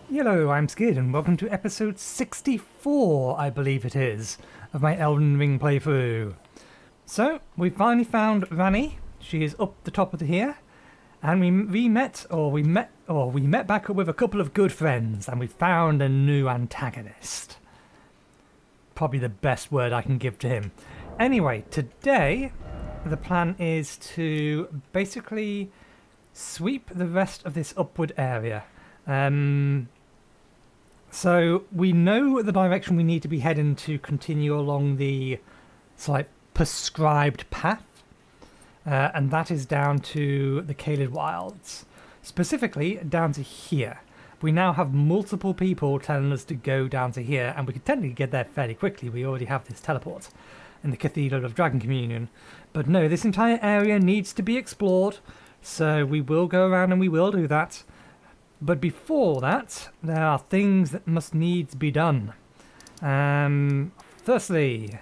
Hello, I'm Skid, and welcome to episode 64, I believe it is, of my Elden Ring playthrough. So, we finally found Rani. She is up the top of here, and we met back up with a couple of good friends, and we found a new antagonist. Probably the best word I can give to him. Anyway, today, the plan is to basically sweep the rest of this upward area. So we know the direction we need to be heading to continue along the prescribed path, and that is down to the Caelid Wilds, specifically down to here. We now have multiple people telling us to go down to here, and we could technically get there fairly quickly. We already have this teleport in the Cathedral of Dragon Communion. But no, this entire area needs to be explored, so we will go around and we will do that. But before that, there are things that must needs be done. Firstly,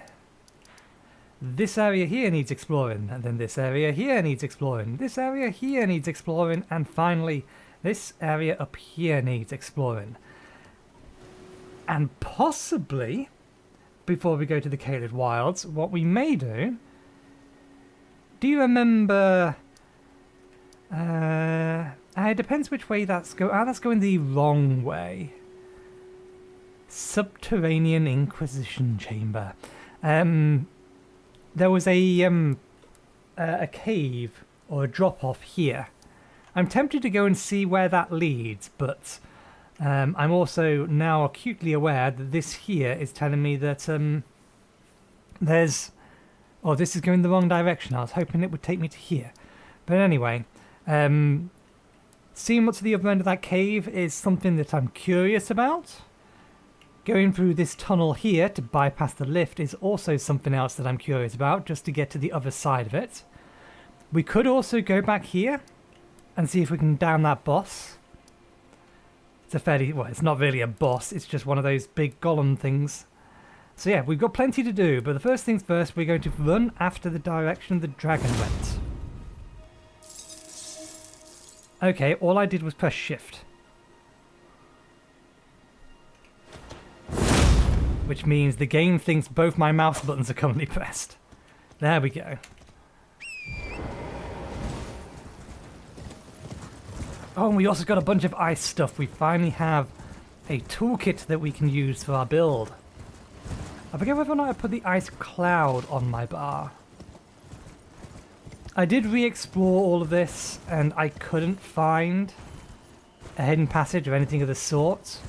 this area here needs exploring, and then this area here needs exploring, this area here needs exploring, and finally, this area up here needs exploring. And possibly, before we go to the Caelid Wilds, what we may do... Do you remember... it depends which way that's going. That's going the wrong way. Subterranean Inquisition Chamber. There was a cave or a drop-off here. I'm tempted to go and see where that leads, but I'm also now acutely aware that this here is telling me that there's... Oh, this is going the wrong direction. I was hoping it would take me to here. But anyway... seeing what's at the other end of that cave is something that I'm curious about. Going through this tunnel here to bypass the lift is also something else that I'm curious about, just to get to the other side of it. We could also go back here and see if we can down that boss. It's a fairly... well, it's not really a boss, it's just one of those big golem things. So yeah, we've got plenty to do, but the first things first, we're going to run after the direction the dragon went. Okay, all I did was press shift. Which means the game thinks both my mouse buttons are currently pressed. There we go. Oh, and we also got a bunch of ice stuff. We finally have a toolkit that we can use for our build. I forget whether or not I put the ice cloud on my bar. I did re-explore all of this, and I couldn't find a hidden passage or anything of the sort.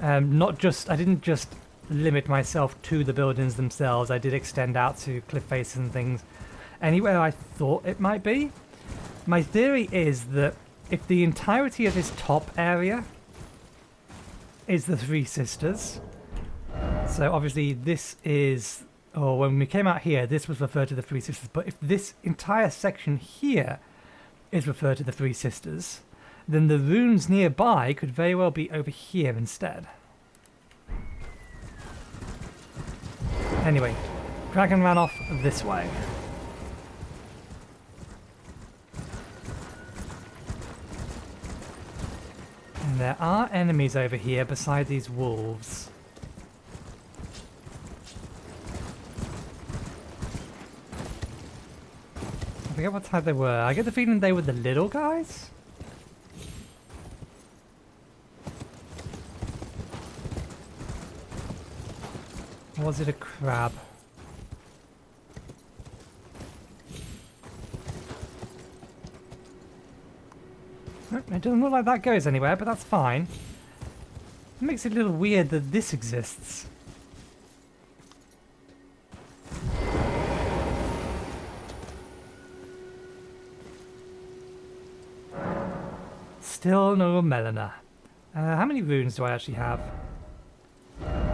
I didn't just limit myself to the buildings themselves. I did extend out to cliff faces and things. Anywhere I thought it might be. My theory is that if the entirety of this top area is the Three Sisters, so obviously this is... Oh, when we came out here, this was referred to the Three Sisters, but if this entire section here is referred to the Three Sisters, then the runes nearby could very well be over here instead. Anyway, dragon ran off this way. And there are enemies over here beside these wolves. I forget what type they were. I get the feeling they were the little guys? Or was it a crab? It doesn't look like that goes anywhere, but that's fine. It makes it a little weird that this exists. Still no Melina. How many runes do I actually have?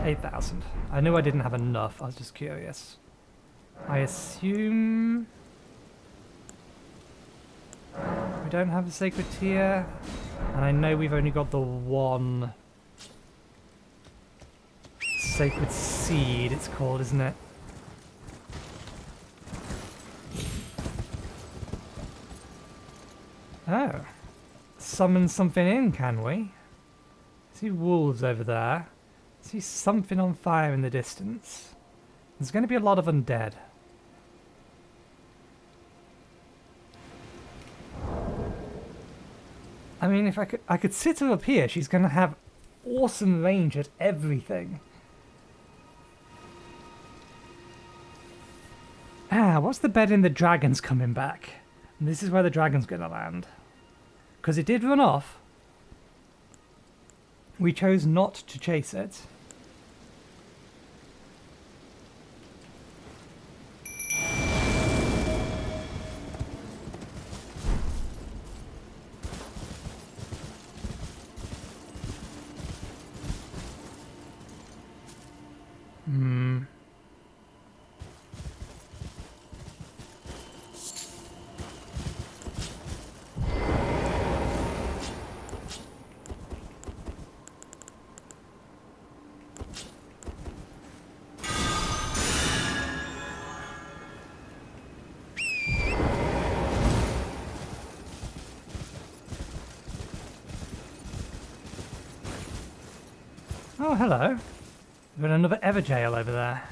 8,000. I knew I didn't have enough, I was just curious. I assume... we don't have a sacred tier, and I know we've only got the one sacred seed, it's called, isn't it? Oh. Summon something in, can we? See wolves over there. See something on fire in the distance. There's going to be a lot of undead. I mean, if I could sit her up here, she's going to have awesome range at everything. Ah, what's the bet in the dragon's coming back? And this is where the dragon's going to land. Because it did run off. We chose not to chase it. Oh, hello. We've got another Evergaol over there.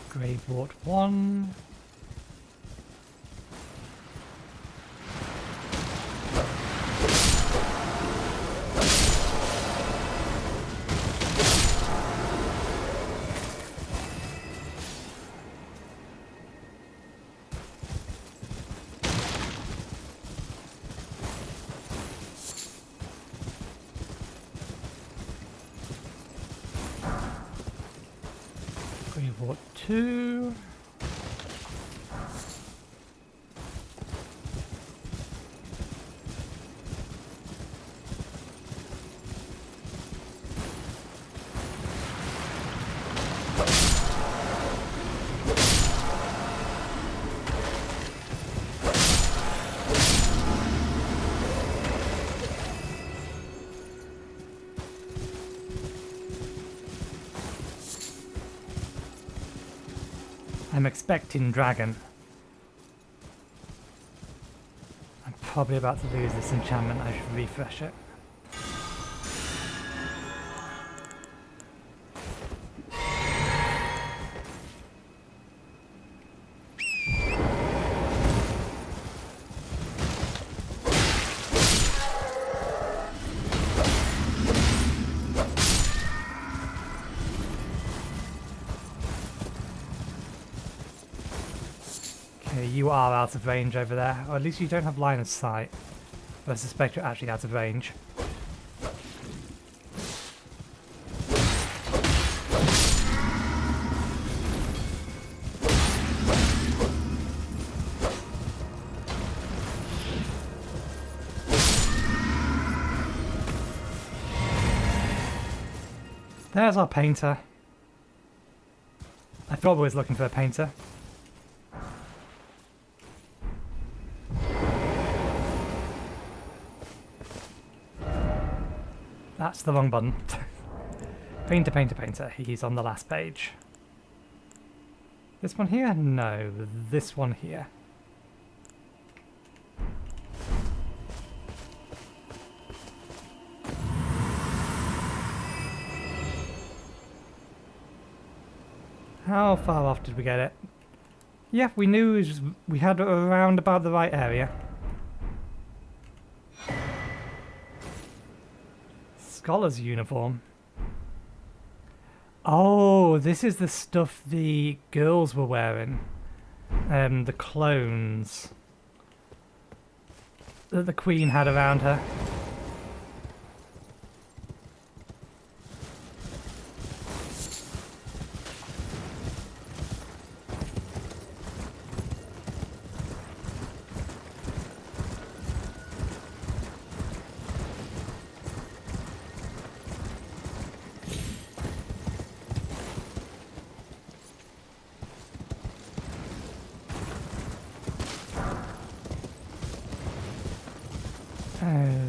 Gravewort 1. Gravewort 2. I'm expecting dragon. I'm probably about to lose this enchantment. I should refresh it. You are out of range over there, or at least you don't have line of sight. But I suspect you're actually out of range. There's our painter. I thought we was looking for a painter. That's the wrong button. Painter, painter, painter. He's on the last page. This one here? No, this one here. How far off did we get it? Yeah, we knew we had it around about the right area. Scholar's uniform. Oh, this is the stuff the girls were wearing. The clones that the queen had around her.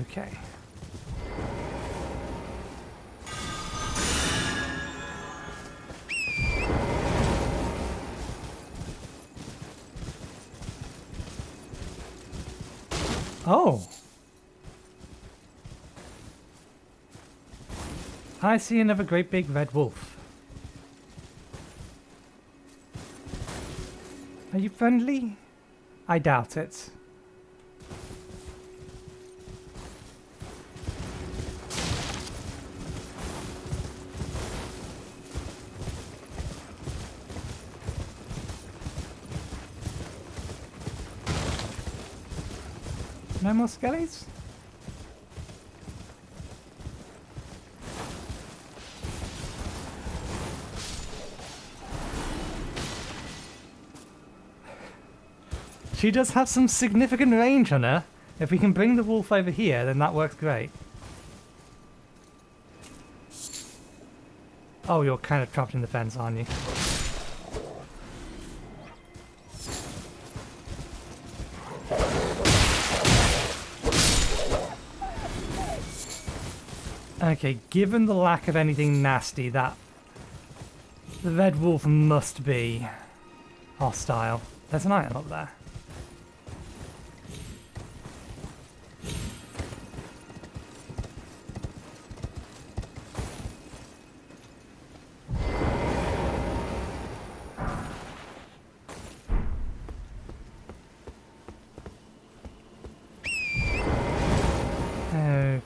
Okay. Oh. I see another great big red wolf. Are you friendly? I doubt it. No more skellies? She does have some significant range on her. If we can bring the wolf over here, then that works great. Oh, you're kind of trapped in the fence, aren't you? Okay, given the lack of anything nasty, the red wolf must be hostile. There's an item up there.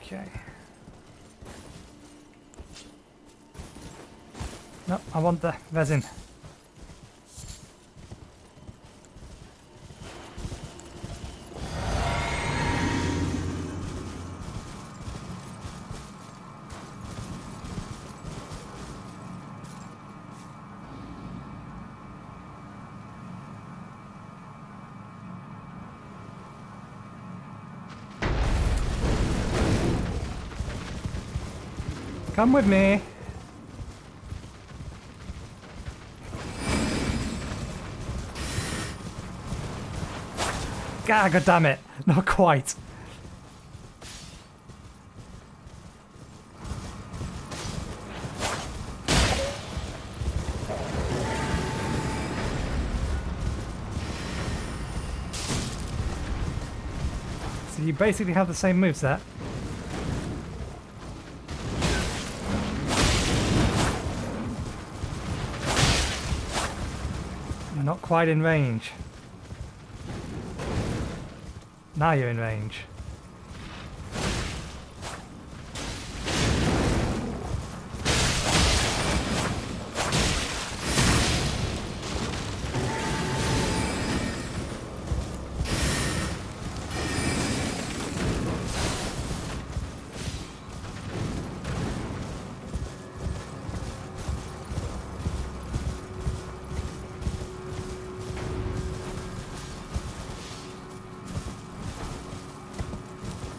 Okay. No, I want the resin. Come with me. God damn it. Not quite. So you basically have the same moveset. You're not quite in range. Now you're in range.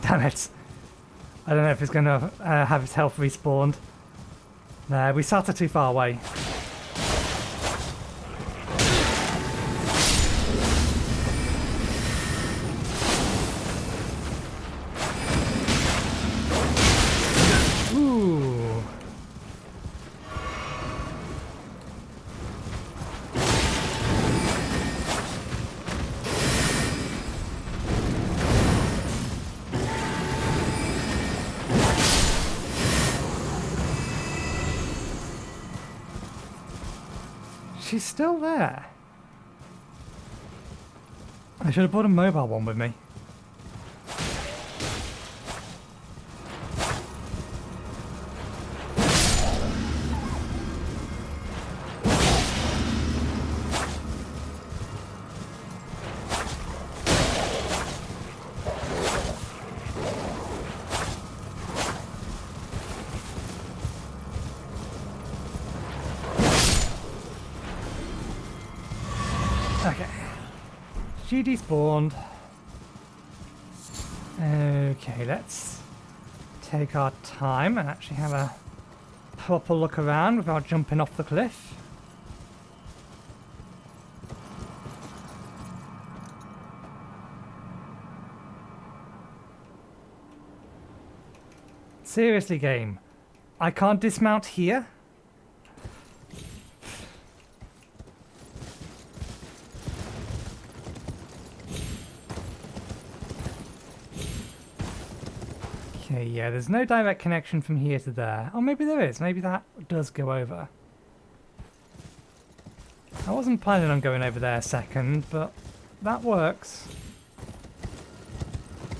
Damn it. I don't know if it's going to have its health respawned. No, we started too far away. Ooh. She's still there. I should have brought a mobile one with me. Okay. She despawned. Okay, let's take our time and actually have a proper look around without jumping off the cliff. Seriously, game. I can't dismount here? Okay, yeah, there's no direct connection from here to there. Oh, maybe there is. Maybe that does go over. I wasn't planning on going over there second, but that works.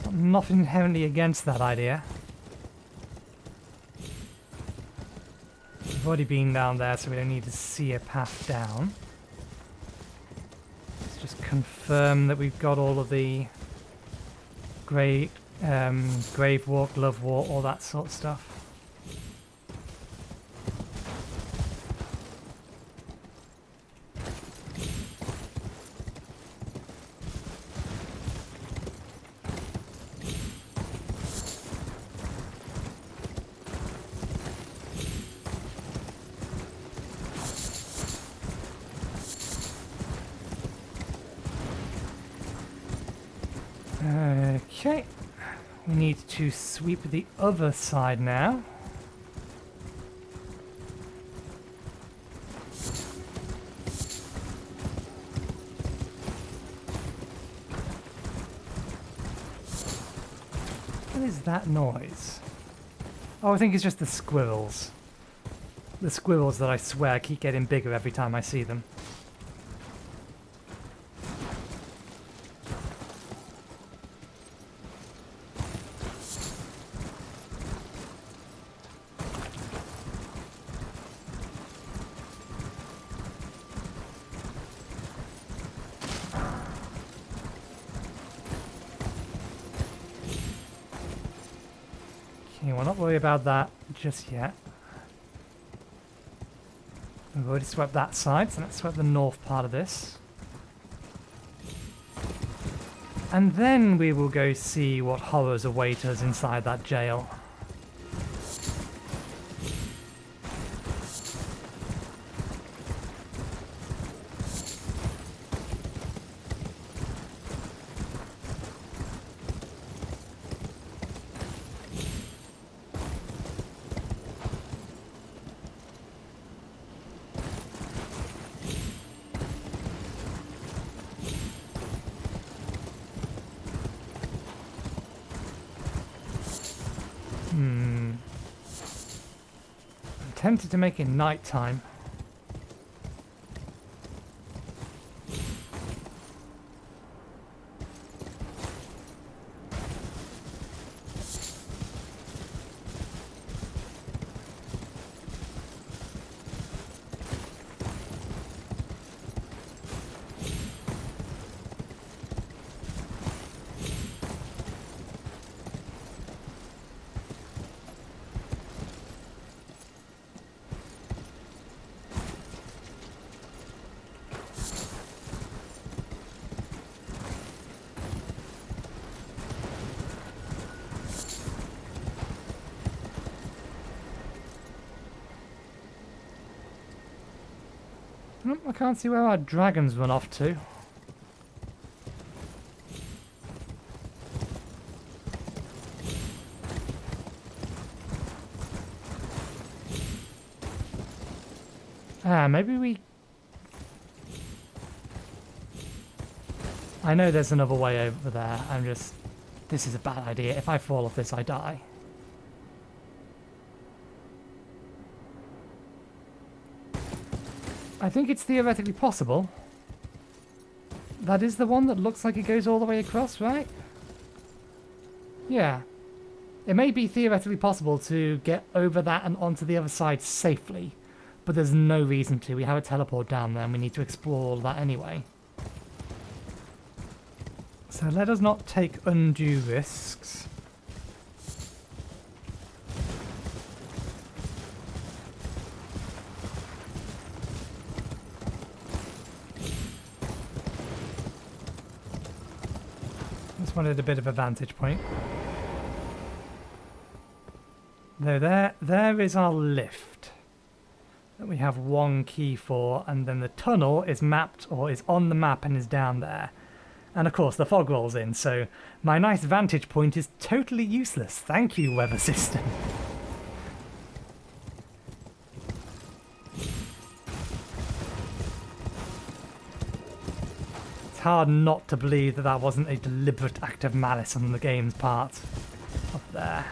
Got nothing inherently against that idea. We've already been down there, so we don't need to see a path down. Let's just confirm that we've got all of the grave walk, love walk, all that sort of stuff. Okay, we need to sweep the other side now. What is that noise? Oh, I think it's just the squirrels. The squirrels that I swear keep getting bigger every time I see them. Okay, we'll not worry about that just yet. We've already swept that side, so let's sweep the north part of this. And then we will go see what horrors await us inside that jail. I'm tempted to make it nighttime. I can't see where our dragons run off to. Maybe we... I know there's another way over there. This is a bad idea. If I fall off this, I die. I think it's theoretically possible. That is the one that looks like it goes all the way across, right? Yeah. It may be theoretically possible to get over that and onto the other side safely, but there's no reason to. We have a teleport down there and we need to explore all that anyway. So let us not take undue risks. Just wanted a bit of a vantage point. There is our lift that we have one key for, and then the tunnel is mapped or is on the map and is down there. And of course the fog rolls in, so my nice vantage point is totally useless. Thank you, weather system. It's hard not to believe that that wasn't a deliberate act of malice on the game's part. Up there.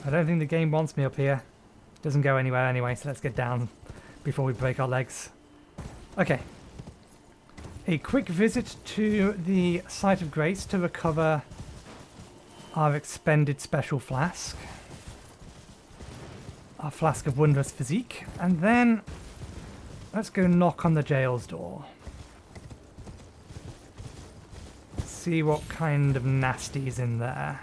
I don't think the game wants me up here. It doesn't go anywhere anyway, so let's get down before we break our legs. Okay. A quick visit to the Site of Grace to recover our expended special flask. Our flask of wondrous physique. And then let's go knock on the jail's door. See what kind of nasty's in there.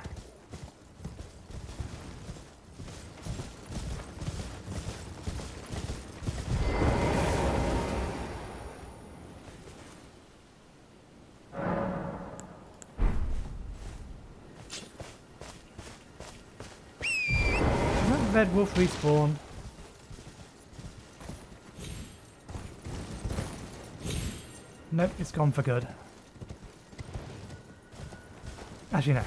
Red wolf respawn. Nope, it's gone for good. Actually, no.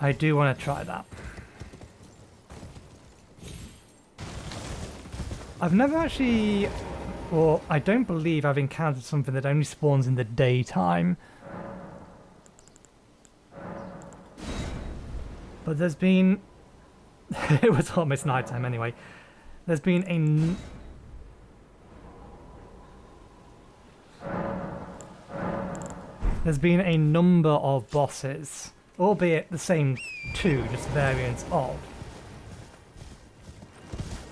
I do want to try that. I've never actually, or I don't believe I've encountered something that only spawns in the daytime. But there's been... it was almost nighttime anyway. There's been a... There's been a number of bosses, albeit the same two, just variants of,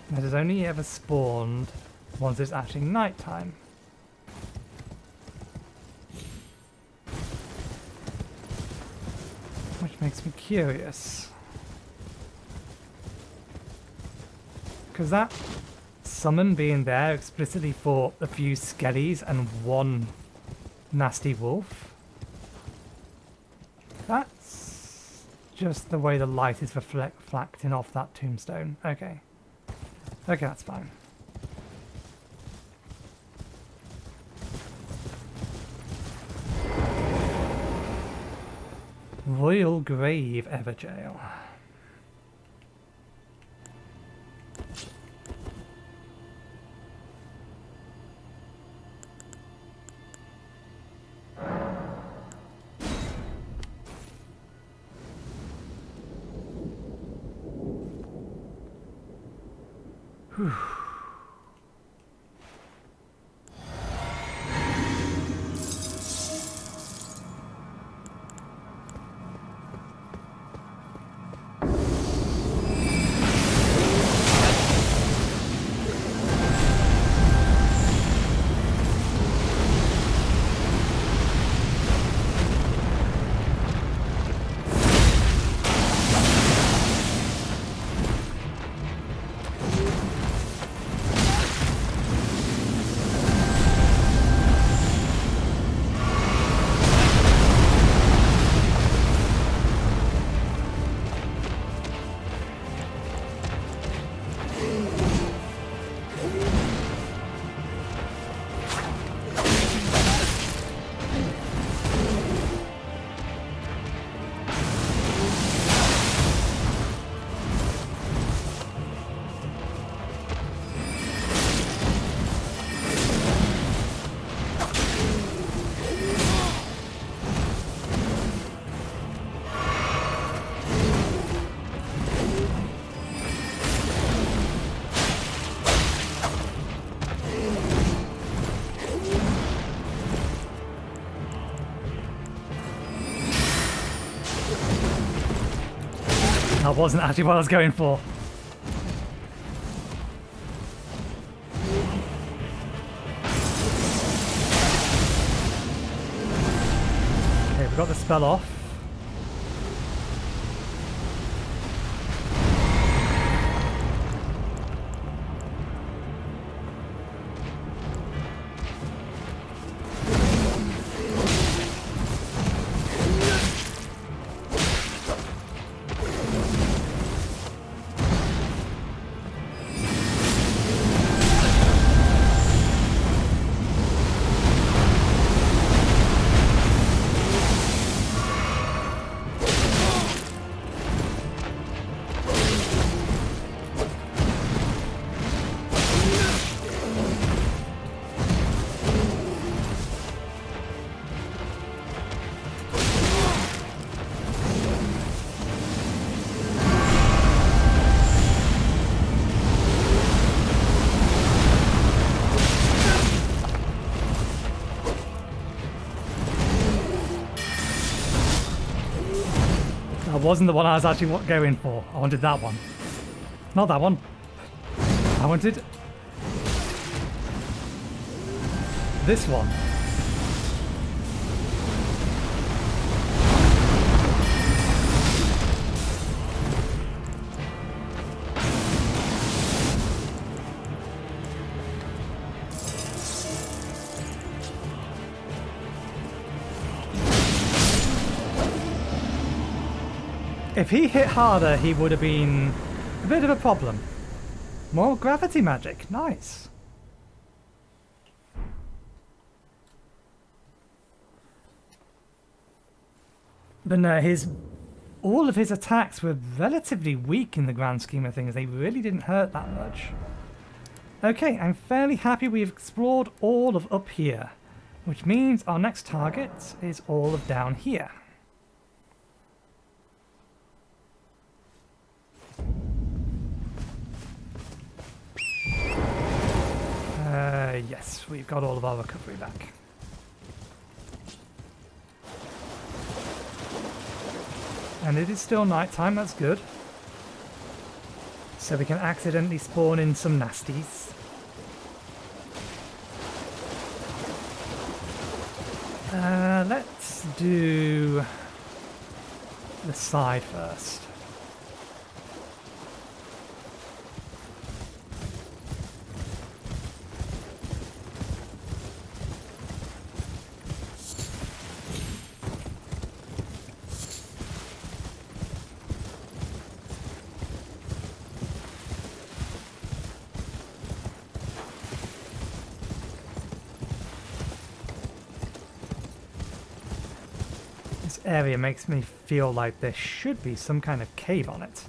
that has only ever spawned once it's actually nighttime. Which makes me curious. Because that summon being there explicitly for a few skellies and one nasty wolf. That's just the way the light is reflecting off that tombstone. Okay. Okay, that's fine. Royal Grave, Evergaol. Whew. That wasn't actually what I was going for. Okay, we got the spell off. wasn't the one I was actually going for. I wanted that one. Not that one. I wanted this one. If he hit harder, he would have been a bit of a problem. More gravity magic. Nice. But no, all of his attacks were relatively weak in the grand scheme of things. They really didn't hurt that much. Okay, I'm fairly happy we've explored all of up here, which means our next target is all of down here. Yes, we've got all of our recovery back. And it is still night time, that's good. So we can accidentally spawn in some nasties. Let's do the side first. Area makes me feel like there should be some kind of cave on it.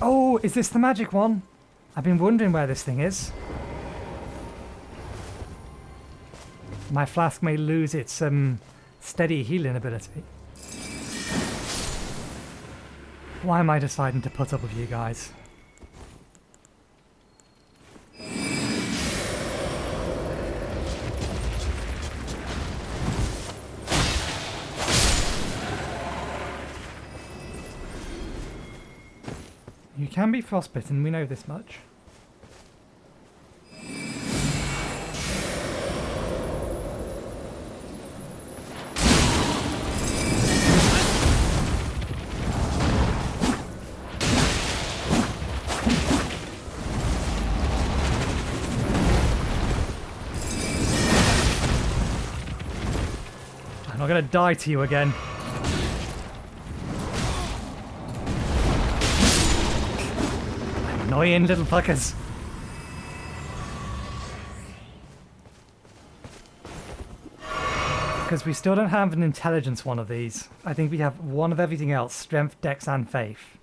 Oh, is this the magic one? I've been wondering where this thing is. My flask may lose its steady healing ability. Why am I deciding to put up with you guys? You can be frostbitten, we know this much. I'm not gonna die to you again. Annoying little fuckers. Because we still don't have an intelligence one of these. I think we have one of everything else. Strength, dex, and faith.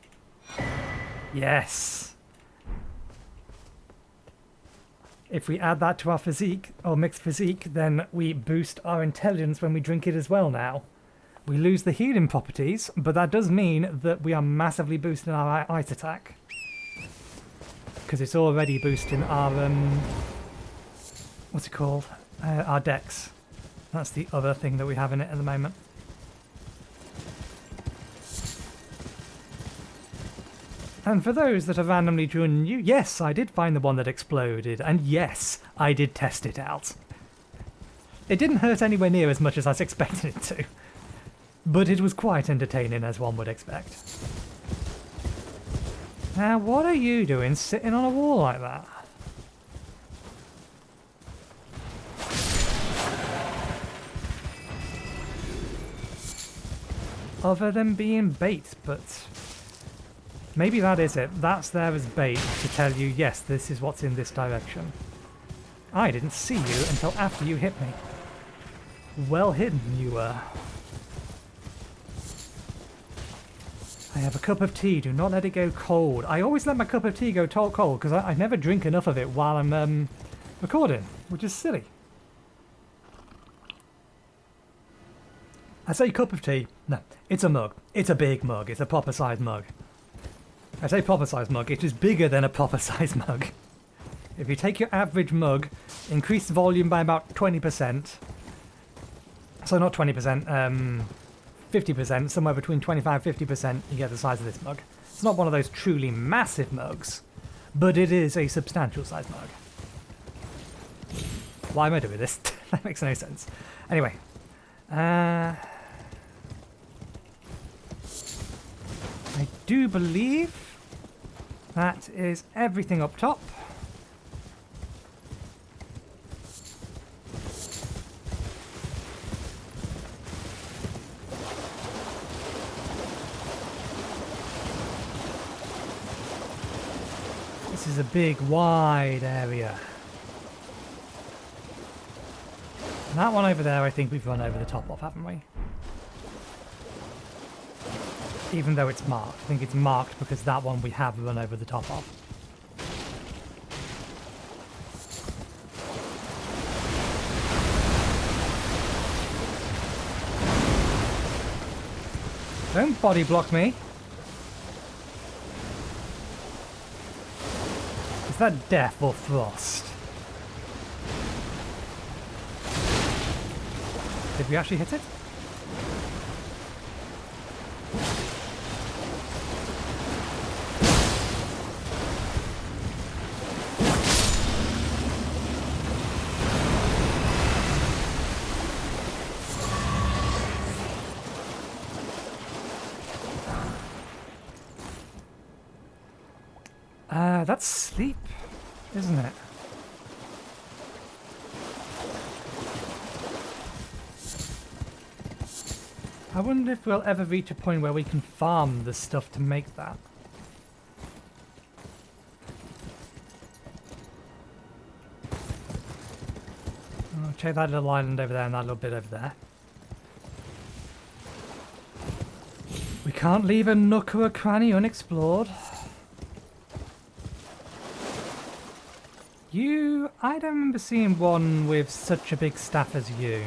Yes. If we add that to our physique, or mixed physique, then we boost our intelligence when we drink it as well now. We lose the healing properties, but that does mean that we are massively boosting our ice attack. Because it's already boosting our, what's it called? Our dex. That's the other thing that we have in it at the moment. And for those that are randomly joining you, yes, I did find the one that exploded, and yes, I did test it out. It didn't hurt anywhere near as much as I was expecting it to, but it was quite entertaining, as one would expect. Now, what are you doing sitting on a wall like that? Other than being bait, but maybe that is it. That's there as bait to tell you, yes, this is what's in this direction. I didn't see you until after you hit me. Well hidden you were. I have a cup of tea. Do not let it go cold. I always let my cup of tea go cold because I never drink enough of it while I'm recording, which is silly. I say cup of tea. No, it's a mug. It's a big mug. It's a proper sized mug. I say proper sized mug. It is bigger than a proper sized mug. If you take your average mug, increase the volume by about 20%. So not 20%, 50%, somewhere between 25 and 50%, you get the size of this mug. It's not one of those truly massive mugs, but it is a substantial sized mug. Why am I doing this? That makes no sense. Anyway. I do believe that is everything up top. This is a big, wide area. And that one over there, I think we've run over the top of, haven't we? Even though it's marked. I think it's marked because that one we have run over the top of. Don't body block me. Is that death or frost? Did we actually hit it? That's sleep, isn't it? I wonder if we'll ever reach a point where we can farm the stuff to make that. I'll check that little island over there and that little bit over there. We can't leave a nook or a cranny unexplored. I don't remember seeing one with such a big staff as you.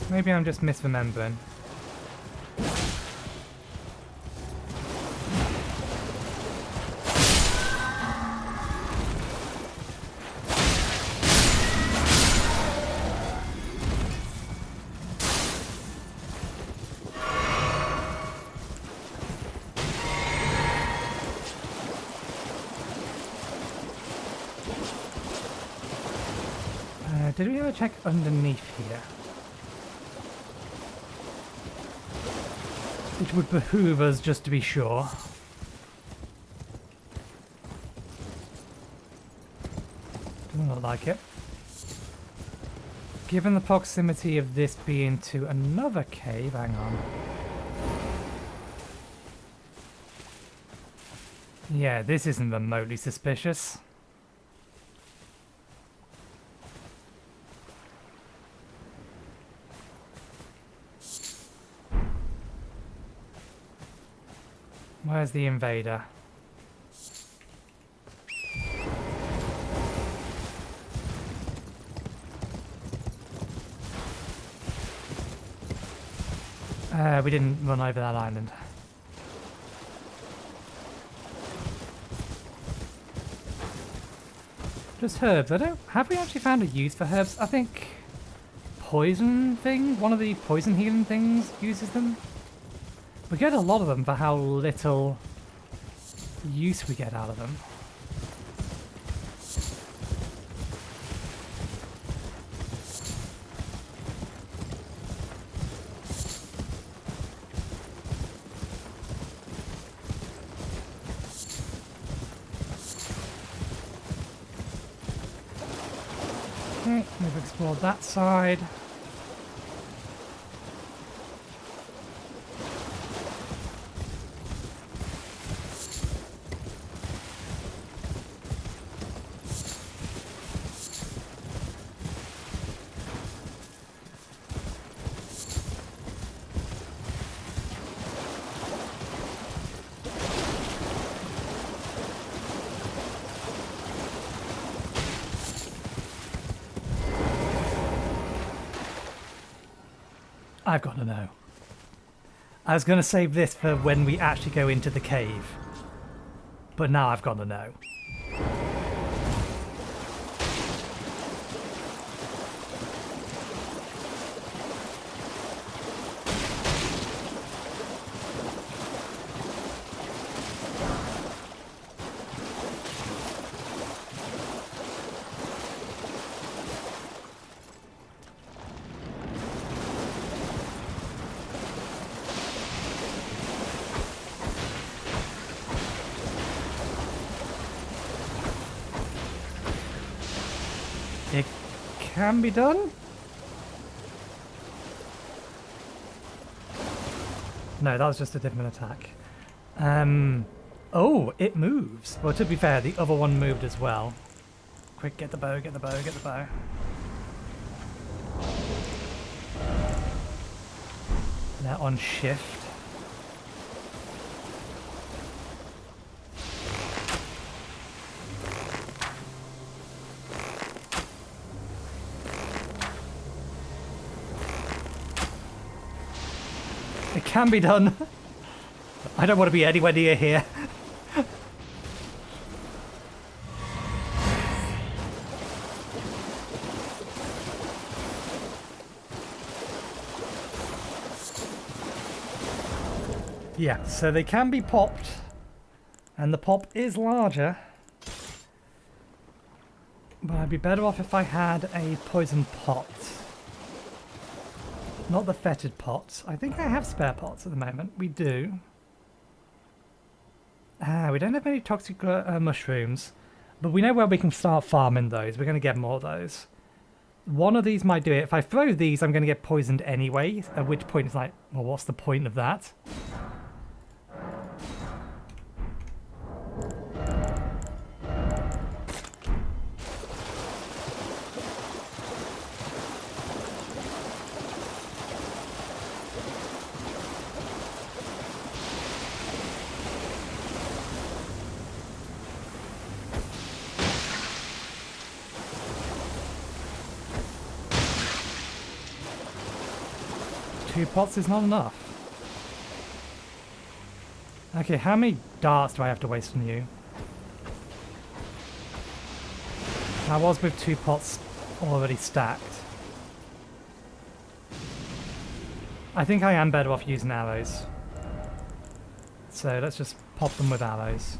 Maybe I'm just misremembering. Did we ever check underneath here? It would behoove us just to be sure. Doesn't look like it. Given the proximity of this being to another cave, hang on. Yeah, this isn't remotely suspicious. Where's the invader? We didn't run over that island. Just herbs. Have we actually found a use for herbs? I think poison thing, one of the poison healing things uses them. We get a lot of them for how little use we get out of them. Okay, we've explored that side. I've got to know. I was going to save this for when we actually go into the cave. But now I've got to know. It can be done? No, that was just a different attack. Oh, it moves. Well, to be fair, the other one moved as well. Quick, get the bow, get the bow, get the bow. Now on shift. It can be done. I don't want to be anywhere near here. Yeah, so they can be popped, and the pop is larger. But I'd be better off if I had a poison pot. Not the fetid pots. I think I have spare pots at the moment. We do. We don't have any toxic mushrooms, but we know where we can start farming those. We're going to get more of those. One of these might do it. If I throw these, I'm going to get poisoned anyway, at which point it's like, well, what's the point of that? Two pots is not enough. Okay, how many darts do I have to waste on you? I was with two pots already stacked. I think I am better off using arrows. So let's just pop them with arrows.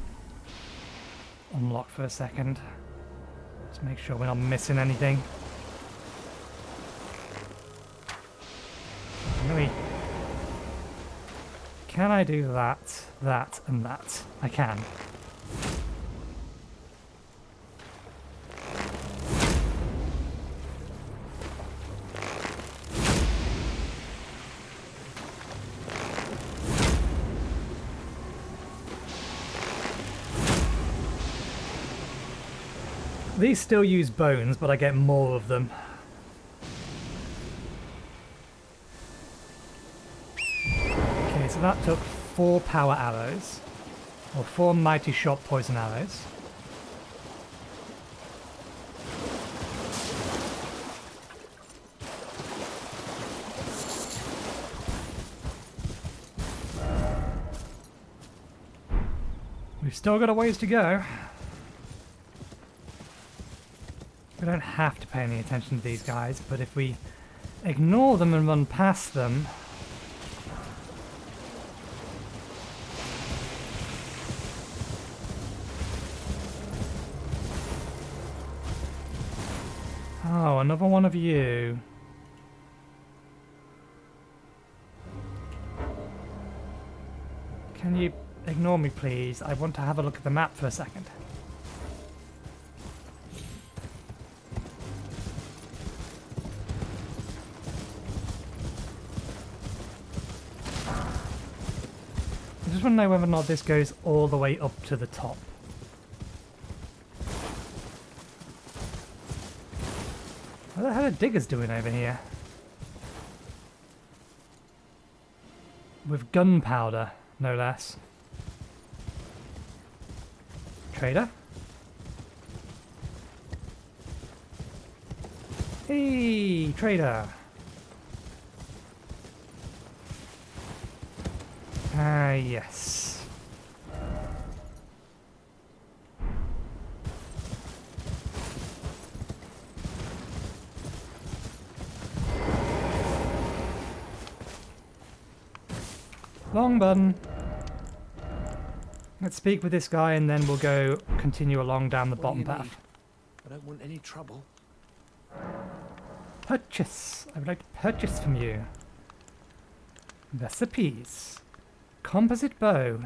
Unlock for a second. Just make sure we're not missing anything. Really? Can I do that, that, and that? I can. These still use bones, but I get more of them. Okay, so that took 4 power arrows, or 4 mighty shot poison arrows. We've still got a ways to go. We don't have to pay any attention to these guys, but if we ignore them and run past them... Oh, another one of you. Can you ignore me, please? I want to have a look at the map for a second. I just want to know whether or not this goes all the way up to the top. What the hell are diggers doing over here? With gunpowder, no less. Trader? Hey, trader! Yes. Long button. Let's speak with this guy and then we'll go continue along down the bottom path. I don't want any trouble. Purchase. I would like to purchase from you. Recipes. Composite bow.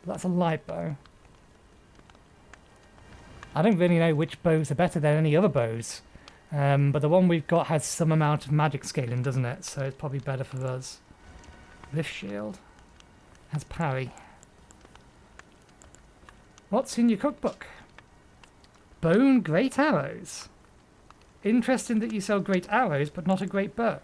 That's a light bow. I don't really know which bows are better than any other bows. But the one we've got has some amount of magic scaling, doesn't it? So it's probably better for us. This shield has parry. What's in your cookbook? Bone great arrows. Interesting that you sell great arrows, but not a great bow.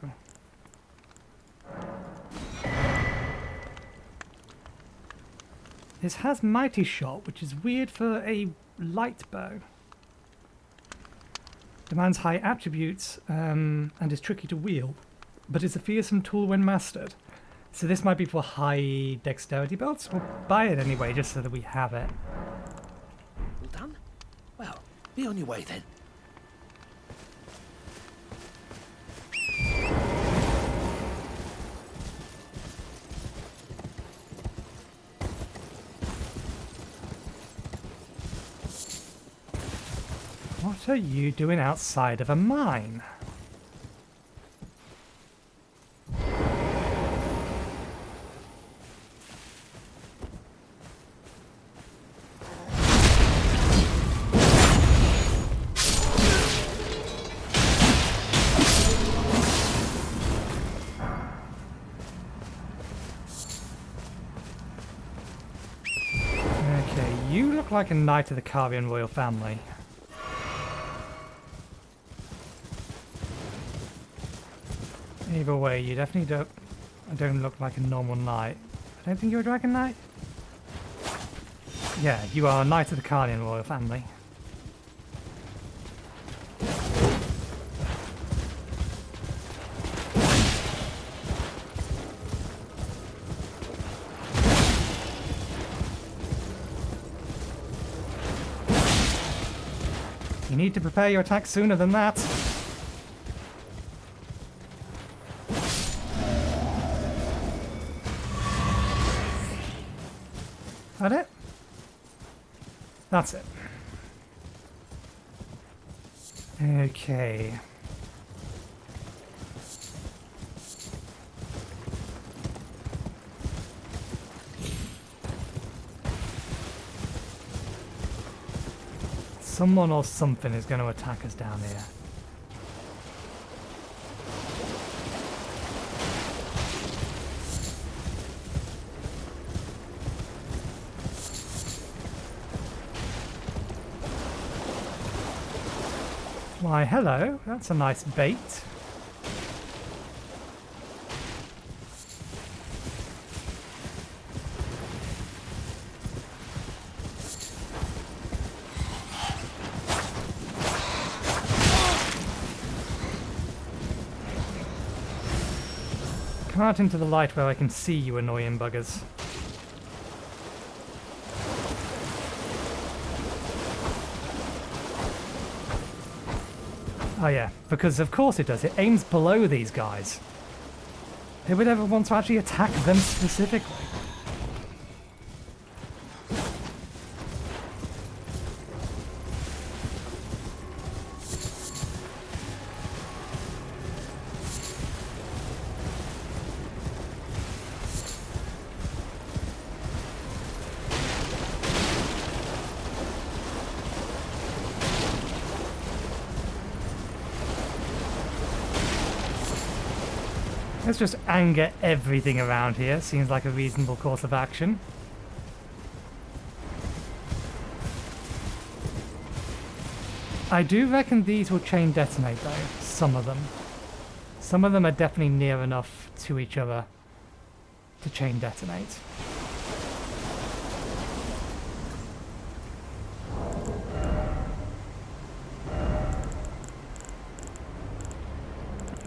This has mighty shot, which is weird for a light bow. Demands high attributes and is tricky to wield, but is a fearsome tool when mastered. So this might be for high dexterity builds. We'll buy it anyway, just so that we have it. All done? Well, be on your way then. What are you doing outside of a mine? Okay, you look like a knight of the Carian royal family. Either way, you definitely don't look like a normal knight. I don't think you're a dragon knight. Yeah, you are a knight of the Carian royal family. You need to prepare your attack sooner than that. That it? That's it. Okay. Someone or something is going to attack us down here. Why, hello. That's a nice bait. Come out into the light where I can see you annoying buggers. Oh yeah, because of course it does. It aims below these guys. Who would ever want to actually attack them specifically? Let's just anger everything around here. Seems like a reasonable course of action. I do reckon these will chain detonate though. Some of them. Some of them are definitely near enough to each other to chain detonate.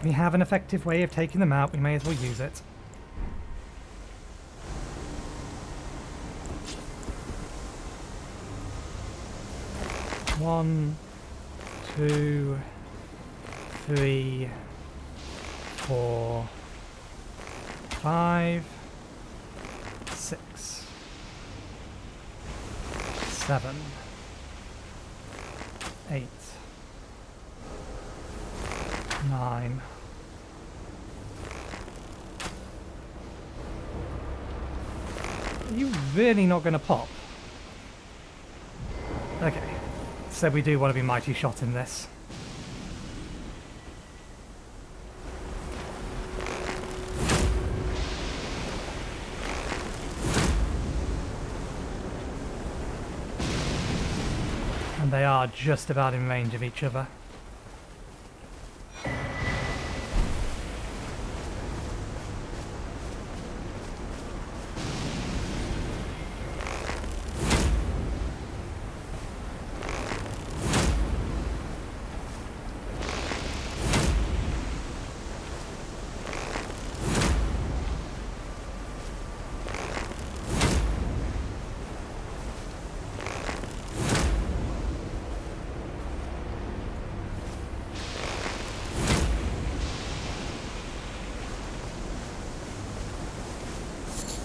We have an effective way of taking them out, we may as well use it. 1, 2, 3, 4, 5, 6, 7, 8, 9. Are you really not going to pop? Okay, so we do want to be mighty shot in this. And they are just about in range of each other.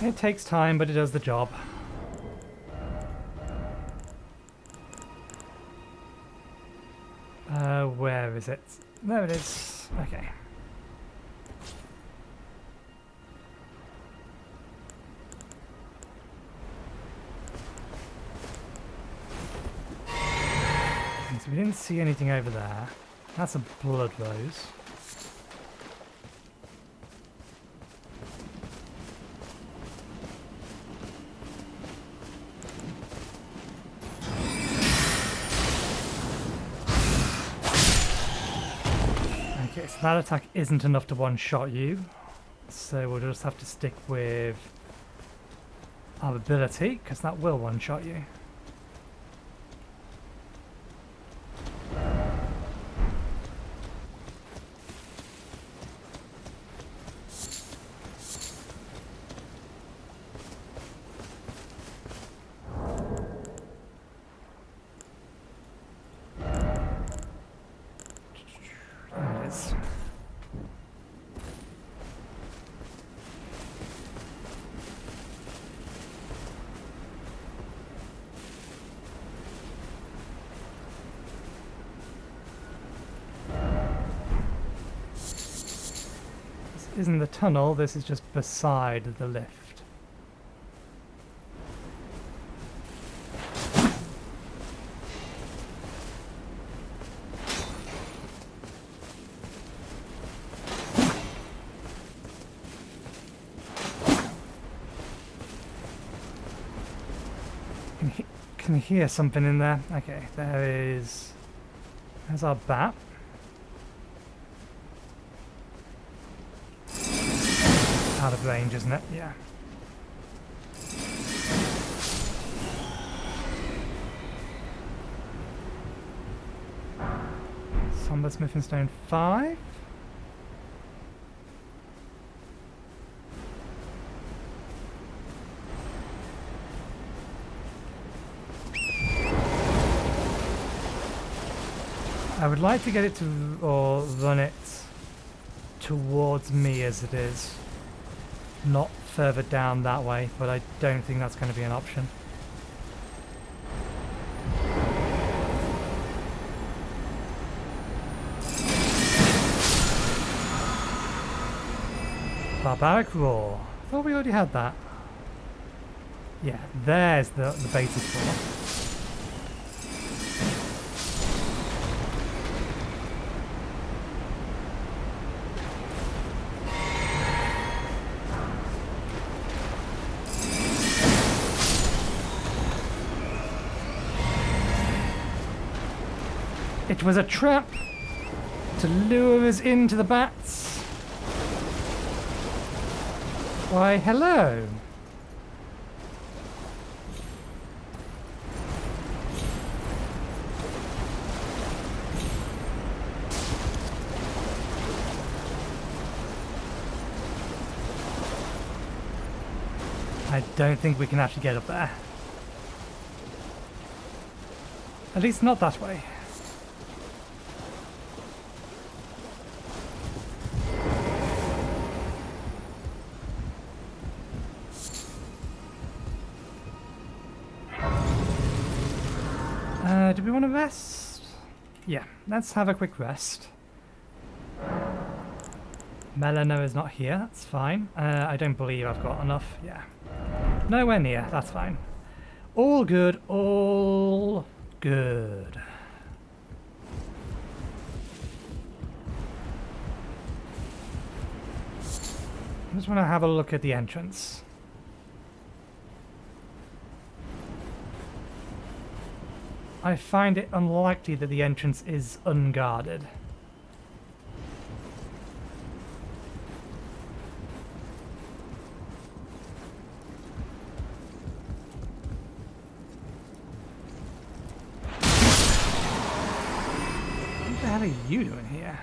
It takes time, but it does the job. Where is it? There it is. Okay. So we didn't see anything over there. That's a blood rose. Okay, so that attack isn't enough to one-shot you, so we'll just have to stick with our ability, because that will one-shot you. There it is. This isn't the tunnel, this is just beside the lift. Can hear something in there. Okay, there's our bat. Out of range, isn't it? Yeah. Somber Smithing Stone 5. I would like to get it to, or run it towards me as it is, not further down that way, but I don't think that's going to be an option. Barbaric Roar. I thought we already had that. Yeah, there's the baited for. It was a trap to lure us into the bats. Why, hello. I don't think we can actually get up there. At least not that way. Do we want to rest? Yeah, let's have a quick rest. Melina is not here, that's fine. I don't believe I've got enough, yeah. Nowhere near, that's fine. All good, all good. I just want to have a look at the entrance. I find it unlikely that the entrance is unguarded. What the hell are you doing here?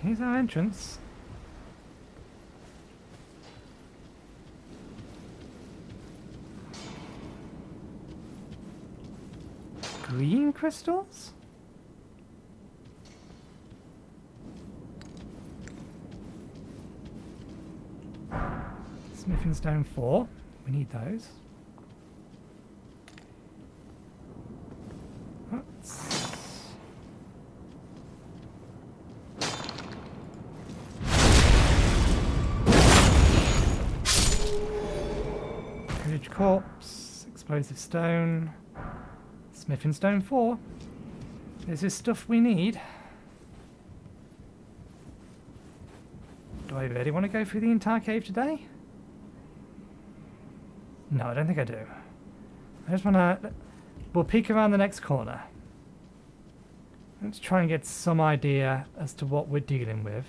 Here's our entrance. Green crystals? Smithing stone 4. We need those. Corpse, explosive stone, smithing stone 4. This is stuff we need. Do I really want to go through the entire cave today? No, I don't think I do. I just want to... We'll peek around the next corner. Let's try and get some idea as to what we're dealing with.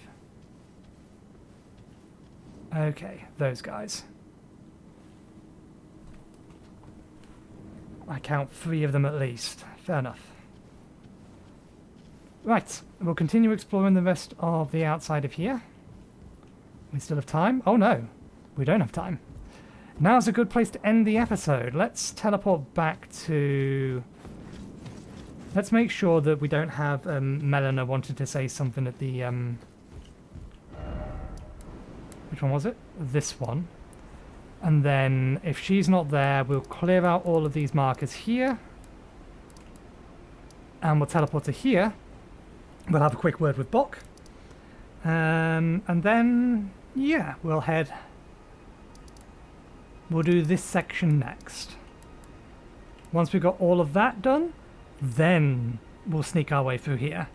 Okay, those guys. I count 3 of them at least. Fair enough. Right, we'll continue exploring the rest of the outside of here. We still have time? Oh no, we don't have time. Now's a good place to end the episode. Let's teleport back to... Let's make sure that we don't have Melina wanting to say something at the... Which one was it? This one. And then, if she's not there, we'll clear out all of these markers here. And we'll teleport to here. We'll have a quick word with Bok. And then, yeah, we'll head... We'll do this section next. Once we've got all of that done, then we'll sneak our way through here.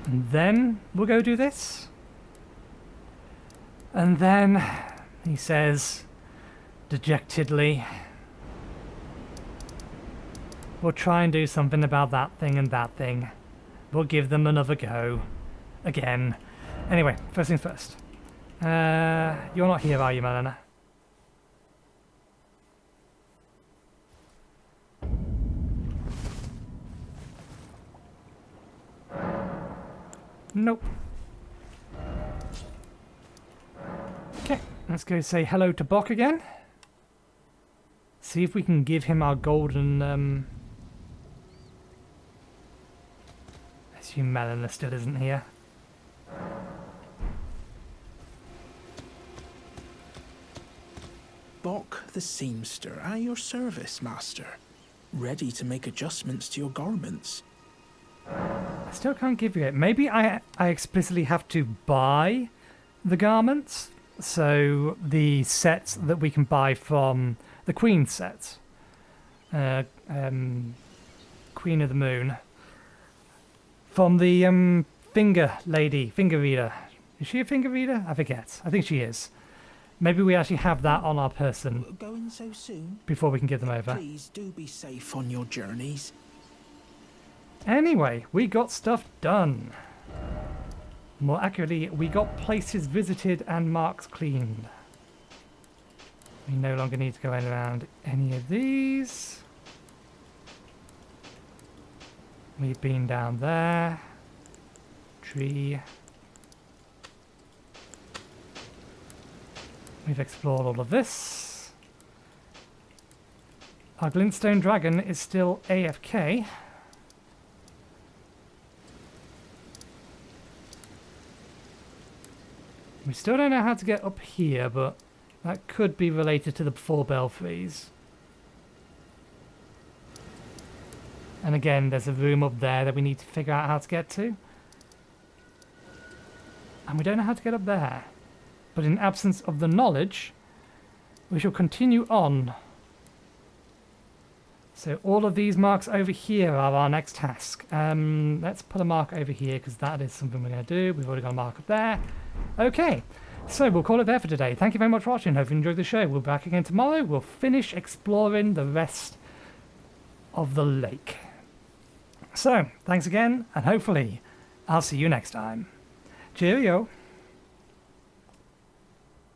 And then we'll go do this. And then... He says, dejectedly, we'll try and do something about that thing and that thing. We'll give them another go. Again. Anyway, first things first. You're not here, are you, Melina? Nope. Okay. Let's go say hello to Bok again. See if we can give him our golden... I assume Melina still isn't here. Bok the seamster, at your service, master. Ready to make adjustments to your garments. I still can't give you it. Maybe I explicitly have to buy the garments? So the sets that we can buy from the Queen set, Queen of the Moon, from the finger reader. Is she a finger reader? I forget. I think she is. Maybe we actually have that on our person Going so soon? before we can give them over. Please do be safe on your journeys. Anyway, we got stuff done. More accurately, we got places visited and marks cleaned. We no longer need to go around any of these. We've been down there. Tree. We've explored all of this. Our glintstone dragon is still AFK. We still don't know how to get up here, but that could be related to the 4 belfries. And again, there's a room up there that we need to figure out how to get to. And we don't know how to get up there. But in absence of the knowledge, we shall continue on. So all of these marks over here are our next task. Let's put a mark over here because that is something we're going to do. We've already got a mark up there. Okay, so we'll call it there for today. Thank you very much for watching. Hope you enjoyed the show. We'll be back again tomorrow. We'll finish exploring the rest of the lake. So, thanks again, and hopefully I'll see you next time. Cheerio!